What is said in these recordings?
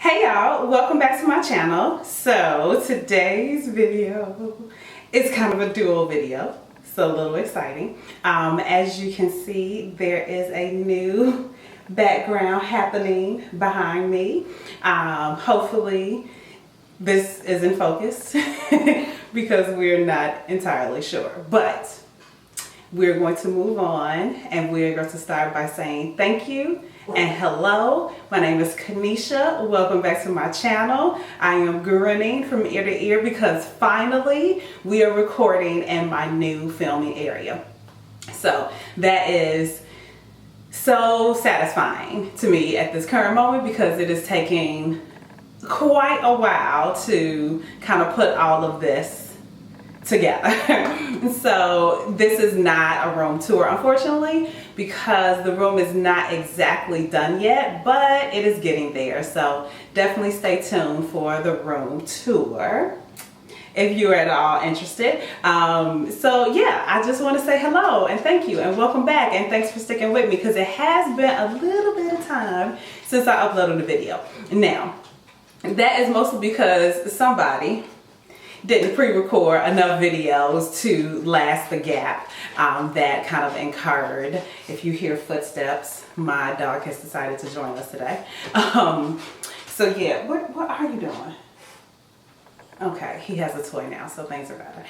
Hey y'all, welcome back to my channel. So today's video is kind of a dual video, so a little exciting. As you can see, there is a new background happening behind me. Hopefully this is in focus because we're not entirely sure, but we're going to move on and we're going to start by saying thank you and hello. My name is Kanisha. Welcome back to my channel. I am grinning from ear to ear because finally we are recording in my new filming area. So that is so satisfying to me at this current moment because it is taking quite a while to kind of put all of this together. So this is not a room tour, unfortunately, because the room is not exactly done yet, but it is getting there. So definitely stay tuned for the room tour if you're at all interested. So yeah, I just want to say hello and thank you and welcome back and thanks for sticking with me because it has been a little bit of time since I uploaded a video. Now, that is mostly because somebody didn't pre-record enough videos to last the gap that kind of incurred. If you hear footsteps, my dog has decided to join us today. So yeah, what are you doing? Okay, he has a toy now, so things are better.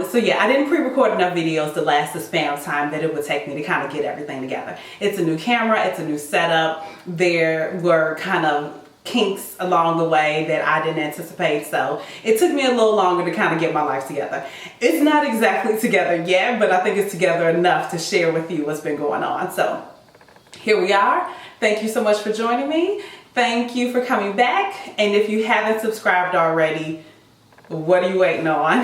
So yeah, I didn't pre-record enough videos to last the span of time that it would take me to kind of get everything together. It's a new camera, it's a new setup. There were kind of kinks along the way that I didn't anticipate, so it took me a little longer to kind of get my life together. It's not exactly together yet, but I think it's together enough to share with you what's been going on. So here we are. Thank you so much for joining me. Thank you for coming back, and if you haven't subscribed already, what are you waiting on?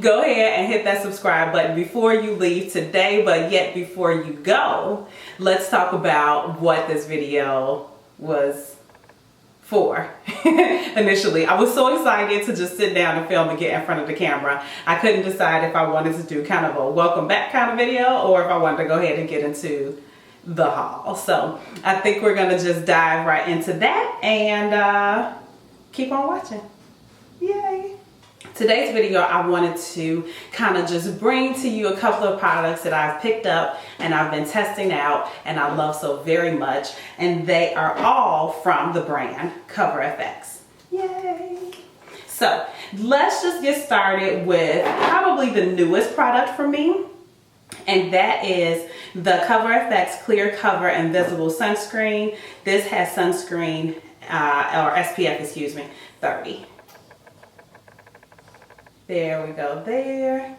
Go ahead and hit that subscribe button before you leave today, but yet before you go, let's talk about what this video was for. Initially, I was so excited to just sit down and film and get in front of the camera. I couldn't decide if I wanted to do kind of a welcome back kind of video or if I wanted to go ahead and get into the haul. So I think we're gonna just dive right into that and keep on watching. Yay! Today's video, I wanted to kind of just bring to you a couple of products that I've picked up and I've been testing out and I love so very much, and they are all from the brand favs. Yay! So let's just get started with probably the newest product for me, and that is the favs Clear Cover Invisible Sunscreen. This has sunscreen or SPF, excuse me, 30. There we go there.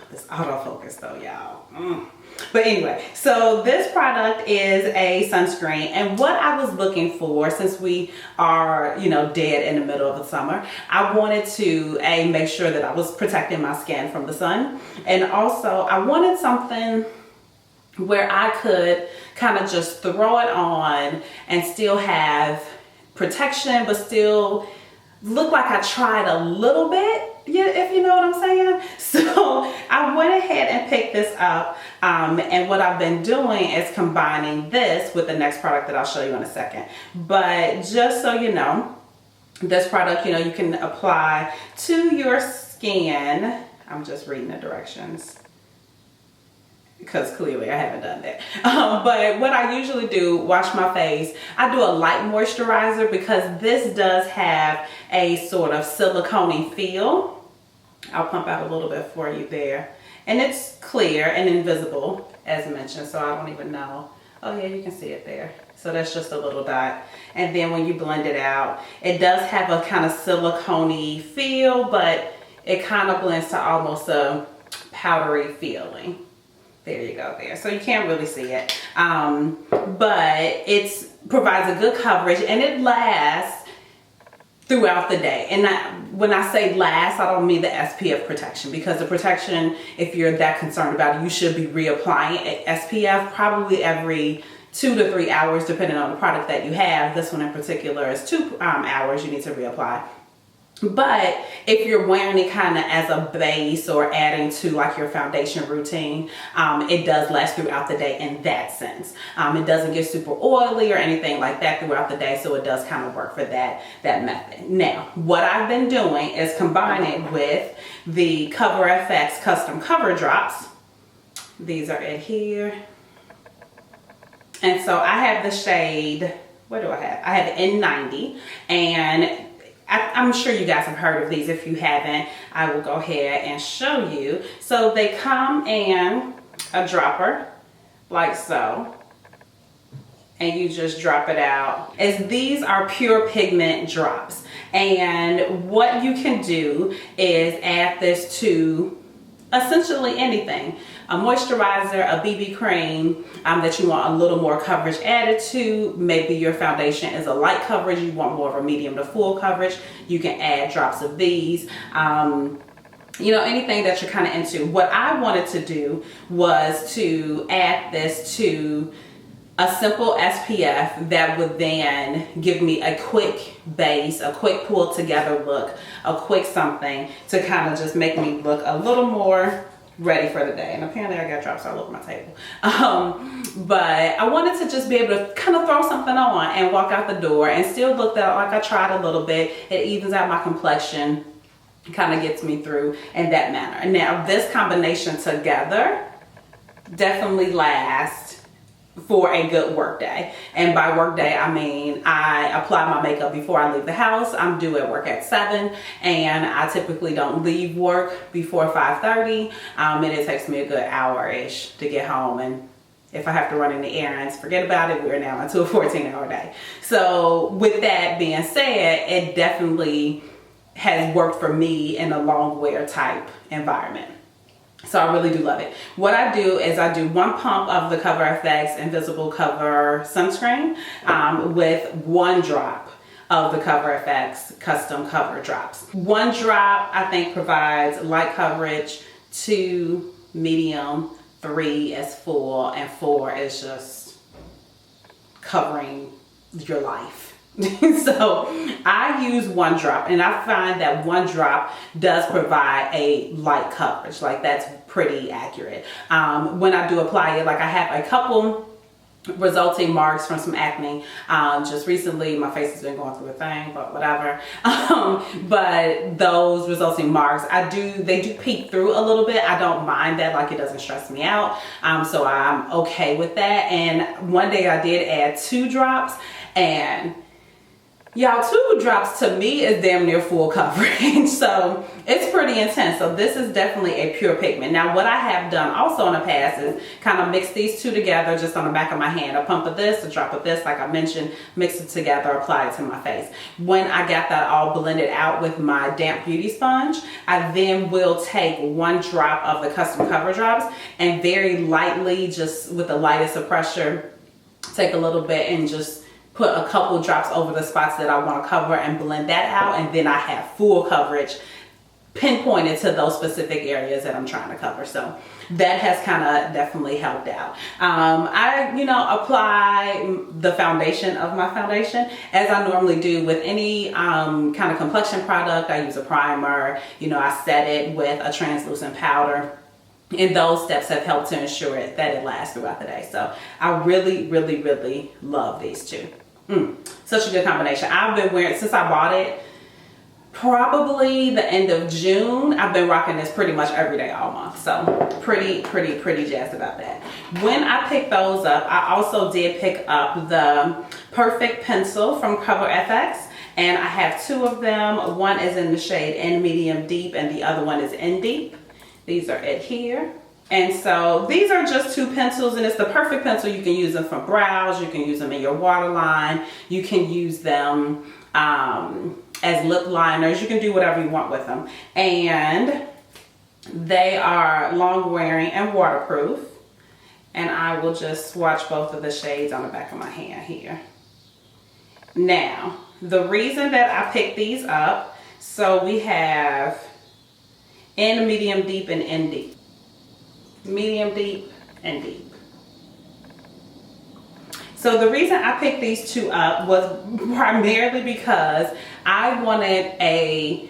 This autofocus though, y'all. But anyway, so this product is a sunscreen, and what I was looking for, since we are, dead in the middle of the summer, I wanted to make sure that I was protecting my skin from the sun, and also I wanted something where I could kind of just throw it on and still have protection, but still look like I tried a little bit, if you know what I'm saying. So I went ahead and picked this up, and what I've been doing is combining this with the next product that I'll show you in a second. But just so you know, this product, you can apply to your skin. I'm just reading the directions because clearly I haven't done that. But what I usually do, wash my face, I do a light moisturizer because this does have a sort of silicone feel. I'll pump out a little bit for you there. And it's clear and invisible, as mentioned, so I don't even know. Oh yeah, you can see it there. So that's just a little dot. And then when you blend it out, it does have a kind of silicone-y feel, but it kind of blends to almost a powdery feeling. There you go there. So you can't really see it. But it provides a good coverage and it lasts throughout the day. And when I say last, I don't mean the SPF protection, because the protection, if you're that concerned about it, you should be reapplying SPF probably every 2 to 3 hours, depending on the product that you have. This one in particular is 2 hours you need to reapply. But if you're wearing it kind of as a base or adding to like your foundation routine, it does last throughout the day in that sense. It doesn't get super oily or anything like that throughout the day, so it does kind of work for that method. Now, what I've been doing is combining it with the Cover FX Custom Cover Drops. These are it here. And so I have the shade, what do I have? I have N90, and I'm sure you guys have heard of these. If you haven't, I will go ahead and show you. So they come in a dropper like so, and you just drop it out. As these are pure pigment drops, and what you can do is add this to essentially anything. A moisturizer, a BB cream that you want a little more coverage added to. Maybe your foundation is a light coverage, you want more of a medium to full coverage. You can add drops of these. You know, anything that you're kind of into. What I wanted to do was to add this to a simple SPF that would then give me a quick base, a quick pull together look, a quick something to kind of just make me look a little more ready for the day. And apparently I got drops all over my table. But I wanted to just be able to kind of throw something on and walk out the door and still look like I tried a little bit. It evens out my complexion, kind of gets me through in that manner. Now this combination together definitely lasts for a good work day. And by work day, I mean I apply my makeup before I leave the house. I'm due at work at 7, and I typically don't leave work before 5:30. And it takes me a good hour-ish to get home. And if I have to run any errands, forget about it. We're now into a 14-hour day. So with that being said, it definitely has worked for me in a long wear type environment. So I really do love it. What I do is I do 1 pump of the Cover FX Invisible Cover Sunscreen with 1 drop of the Cover FX Custom Cover Drops. 1 drop I think provides light coverage, 2 medium, 3 is full, and 4 is just covering your life. So I use 1 drop, and I find that 1 drop does provide a light coverage. Like that's pretty accurate. When I do apply it, like I have a couple resulting marks from some acne just recently. My face has been going through a thing, but whatever. But those resulting marks, they do peek through a little bit. I don't mind that, like it doesn't stress me out. So I'm okay with that. And one day I did add 2 drops, and y'all, 2 drops to me is damn near full coverage. So it's pretty intense. So this is definitely a pure pigment. Now what I have done also in the past is kind of mix these 2 together just on the back of my hand. A pump of this, a drop of this, like I mentioned, mix it together, apply it to my face. When I got that all blended out with my damp beauty sponge, I then will take 1 drop of the Custom Cover Drops and very lightly, just with the lightest of pressure, take a little bit and just put a couple drops over the spots that I want to cover and blend that out, and then I have full coverage pinpointed to those specific areas that I'm trying to cover. So that has kind of definitely helped out. I, apply the foundation of my foundation as I normally do with any kind of complexion product. I use a primer, I set it with a translucent powder. And those steps have helped to ensure that it lasts throughout the day. So I really, really, really love these 2. Such a good combination. I've been wearing it since I bought it, probably the end of June. I've been rocking this pretty much every day all month. So pretty jazzed about that. When I picked those up, I also did pick up the Perfect Pencil from Cover FX. And I have 2 of them. One is in the shade N Medium Deep, and the other one is N Deep. These are it here. And so these are just 2 pencils, and it's the Perfect Pencil. You can use them for brows, you can use them in your waterline, you can use them as lip liners, you can do whatever you want with them. And they are long wearing and waterproof. And I will just swatch both of the shades on the back of my hand here. Now, the reason that I picked these up, so we have in Medium Deep and N Deep. Medium Deep and Deep. So the reason I picked these two up was primarily because I wanted a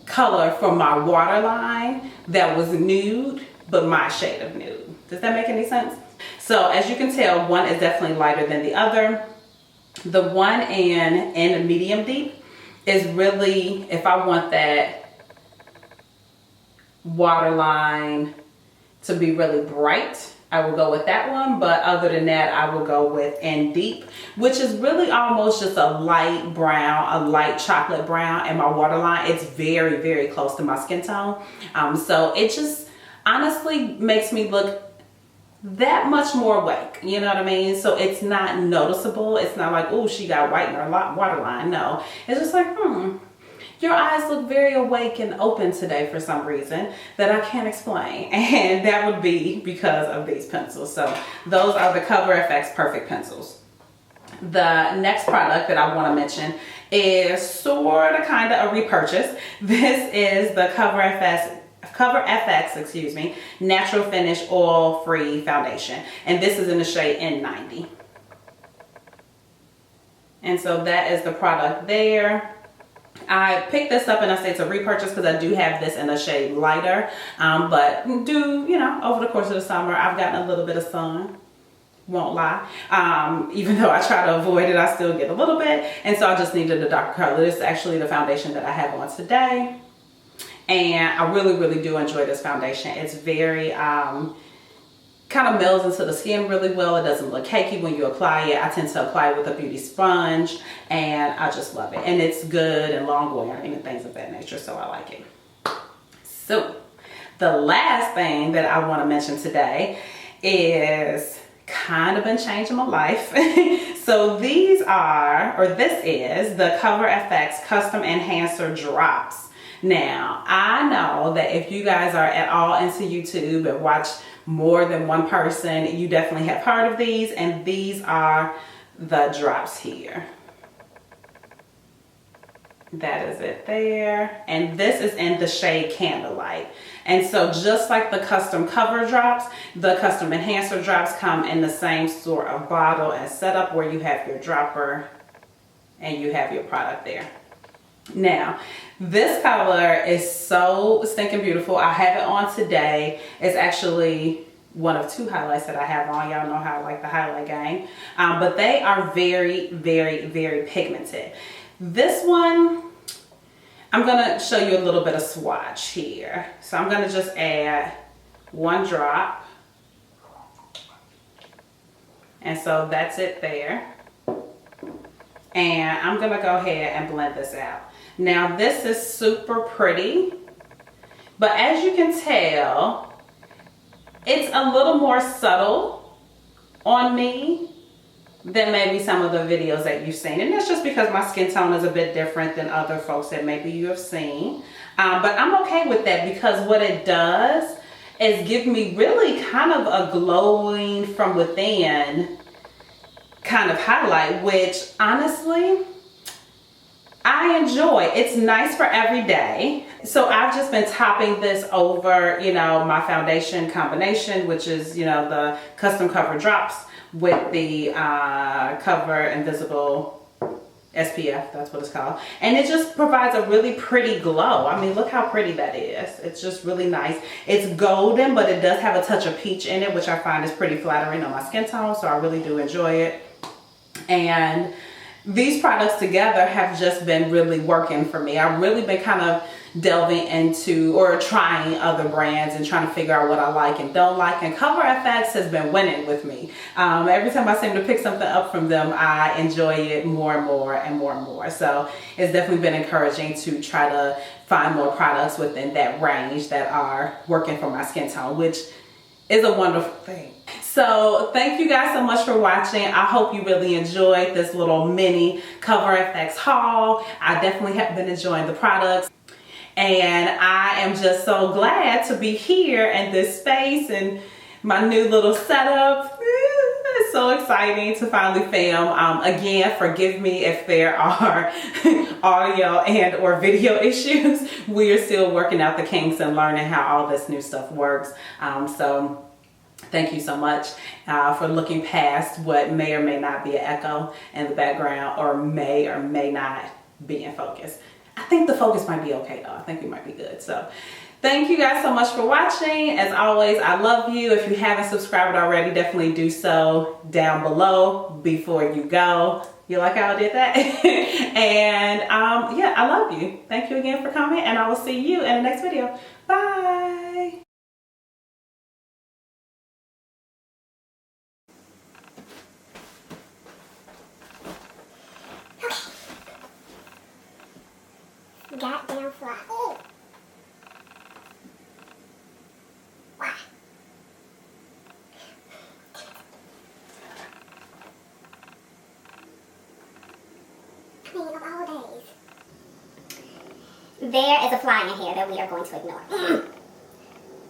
color for my waterline that was nude, but my shade of nude. Does that make any sense? So as you can tell, one is definitely lighter than the other. The one in medium deep is really, if I want that waterline to be really bright, I will go with that one. But other than that, I will go with in deep, which is really almost just a light brown, a light chocolate brown. And my waterline, it's very, very close to my skin tone. So it just honestly makes me look that much more awake, you know what I mean? So it's not noticeable. It's not like, oh, she got white in her waterline. No, it's just like, your eyes look very awake and open today for some reason that I can't explain. And that would be because of these pencils. So those are the Cover FX Perfect pencils. The next product that I want to mention is sort of kind of a repurchase. This is the Cover FX, excuse me, Natural Finish Oil Free Foundation. And this is in the shade N90. And so that is the product there. I picked this up and I say it's a repurchase because I do have this in a shade lighter. But you know, over the course of the summer, I've gotten a little bit of sun. Won't lie. Even though I try to avoid it, I still get a little bit. And so I just needed a darker color. This is actually the foundation that I have on today. And I really, really do enjoy this foundation. It's very, kind of melds into the skin really well. It doesn't look cakey when you apply it. I tend to apply it with a beauty sponge and I just love it. And it's good and long wearing and things of that nature, so I like it. So the last thing that I want to mention today is kind of been changing my life. So these are, or this is the Cover FX Custom Enhancer Drops. Now, I know that if you guys are at all into YouTube and watch more than one person, you definitely have heard of these, and these are the drops here. That is it there. And this is in the shade Candlelight. And so just like the custom cover drops, the custom enhancer drops come in the same sort of bottle and setup where you have your dropper and you have your product there. Now, this color is so stinking beautiful. I have it on today. It's actually one of two highlights that I have on. Y'all know how I like the highlight game. But they are very, very, very pigmented. This one, I'm going to show you a little bit of swatch here. So I'm going to just add one drop. And so that's it there. And I'm going to go ahead and blend this out. Now this is super pretty, but as you can tell, it's a little more subtle on me than maybe some of the videos that you've seen. And that's just because my skin tone is a bit different than other folks that maybe you have seen. But I'm okay with that because what it does is give me really kind of a glowing from within kind of highlight, which honestly, I enjoy. It's nice for every day. So I've just been topping this over, you know, my foundation combination, which is, you know, the custom cover drops with the Cover Invisible SPF, that's what it's called. And it just provides a really pretty glow. I mean, look how pretty that is. It's just really nice. It's golden, but it does have a touch of peach in it, which I find is pretty flattering on my skin tone. So I really do enjoy it. And these products together have just been really working for me. I've really been kind of delving into or trying other brands and trying to figure out what I like and don't like. And Cover FX has been winning with me. Every time I seem to pick something up from them, I enjoy it more and more and more and more. So it's definitely been encouraging to try to find more products within that range that are working for my skin tone, which is a wonderful thing. So thank you guys so much for watching. I hope you really enjoyed this little mini Cover FX haul. I definitely have been enjoying the products. And I am just so glad to be here in this space and my new little setup. It's so exciting to finally film. Again, forgive me if there are audio and or video issues. We are still working out the kinks and learning how all this new stuff works. So Thank you so much for looking past what may or may not be an echo in the background, or may not be in focus. I think the focus might be okay though. I think we might be good. So thank you guys so much for watching. As always, I love you. If you haven't subscribed already, definitely do so down below before you go. You like how I did that? And yeah, I love you. Thank you again for coming, and I will see you in the next video. Bye. Goddamn fly. Oh. Why? I mean, of all days. There is a fly in here that we are going to ignore.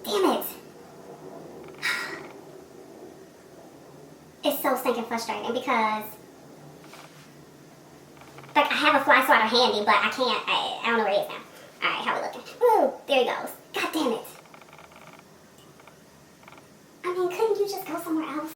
Damn it. It's so stinking frustrating because, like, I have a fly swatter handy, but I can't, I don't know where it is now. Alright, how we looking? Ooh, there he goes. God damn it. I mean, couldn't you just go somewhere else?